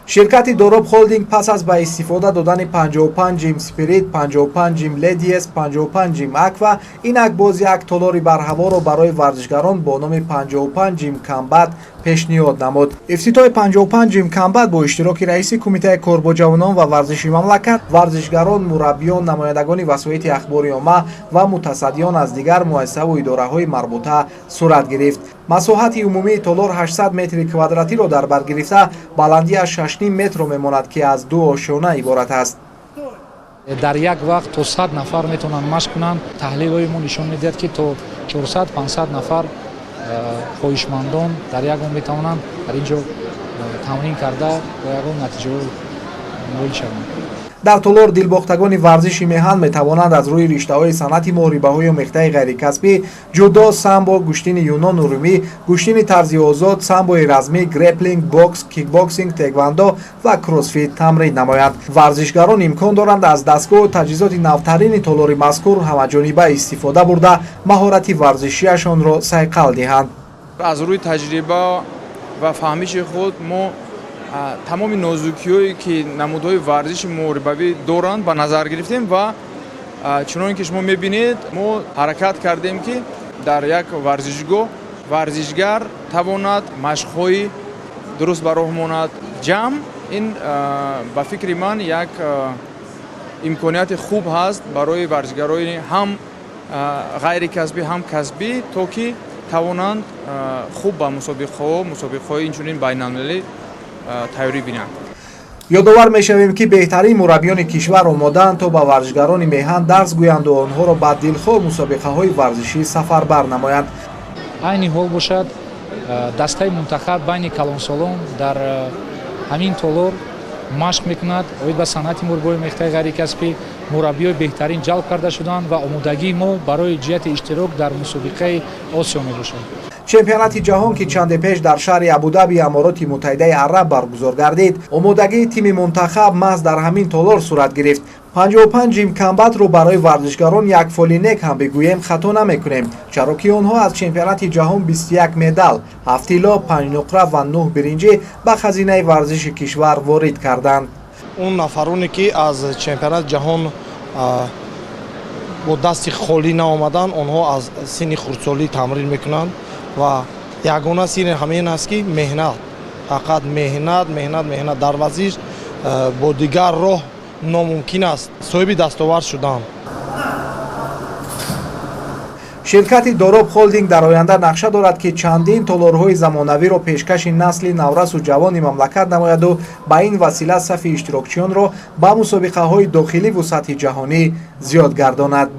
ширкати Дороб Холдинг пас аз ба истифода додани 55 ҷим спирит, 55 ҷим ледиес, 55 ҷим аква, инак боз як толори барҳаворо барои варзишгарон бо номи 55 ҷим камбат пешниҳод намуд. ифтитоҳи 55 ҷим камбат бо иштироки раиси кумитаи кор бо ҷавонон ва варзиши мамлакат, варзишгарон, мураббиён, намояндагони васоити ахбори омма ва мутасаддиён аз дигар муассисаву идораҳои марбута сурат гирифт. масоҳати умумии толор 800 метри квадратиро дар бар гирифта, баландиаш 6.5 метро мемонад ки аз ду ошона иборат аст. дар як вақт то 100 нафар метавонанд машқ кунанд. таҳлилҳои мо нишон медиҳад ки то 400-500 нафар хоҳишмандон дар як он метавонанд дар ин ҷо тамрин карда бо ягон натиҷаҳо ноил шаванд. дар толор дилбохтагони варзиши меҳан метавонанд аз рӯи риштаҳои санъати моҳрибаҳои омехтаи ғайрикасбӣ ҷудо самбо, гӯштини юнону румӣ, гӯштини тарзи озод, самбои размӣ, греплинг, бокс, кикбоксинг, теквандо ва кроссфит тамрин намоянд. варзишгарон имкон доранд аз дастгоҳу таҷҳизоти навтарини толори мазкур ҳамаҷониба истифода бурда маҳорати варзишиашонро сайқал диҳанд. аз рӯи таҷриба ва фаҳмиши худ мо тамоми нозукиҳое ки намудҳои варзиши моҳрибавӣ доранд ба назар гирифтем ва чуноне ки шумо мебинед мо ҳаракат кардем ки дар як варзишгоҳ варзишгар тавонад машқҳои дуруст ба роҳ монад ҷамъ. ин ба фикри ман як имконияти хуб ҳаст барои варзишгарони ҳам ғайрикасбӣ ҳам касбӣ, то ки тавонанд хуб ба мусобиқаҳои инчунин байналмилалӣ тайёрӣ бинанд. ёдовар мешавем ки беҳтарин мураббиёни кишвар омодаанд то ба варзишгарони меҳан дарс гӯянд ва онҳоро ба дилхоҳ мусобиқаҳои варзишӣ сафарбар намоянд. айни ҳол бошад дастаи мунтахаб байни калонсолон дар ҳамин толор машқ мекунад. оид ба санъати моҳрибаҳои омехтаи ғайрикасбӣ мураббиёи беҳтарин ҷалб карда шуданд ва омодагии мо барои ҷиҳати иштирок дар мусобиқаи осиё мебошад. чемпионати ҷаҳон ки чанде пеш дар шаҳри абудаби амороти муттаҳидаи араб баргузор гардид, омодагии тими мунтахаб маҳз дар ҳамин толор сурат гирифт. 55 ҷим камбатро барои варзишгарон як фолинек ҳам бигӯем хато намекунем, чаро ки онҳо аз чемпионати ҷаҳон 21 медал, 7 тилло, 5 нуқра ва 9 биринҷӣ ба хазинаи варзиши кишвар ворид карданд. он нафароне ки аз чемпионати ҷаҳон бо дасти холӣ наомаданд, онҳо аз синни хурдсолӣ тамрин мекунанд ва ягона сирри ҳамин аст ки меҳнат, фақат меҳнат дар варзиш бо дигар роҳ номумкин аст соҳиби дастовар шудан. ширкати Дороб Холдинг дар оянда нақша дорад ки чандин толорҳои замонавиро пешкаши насли наврасу ҷавони мамлакат намояду ба ин васила сафи иштирокчиёнро ба мусобиқаҳои дохиливу сатҳи ҷаҳонӣ зиёд гардонад.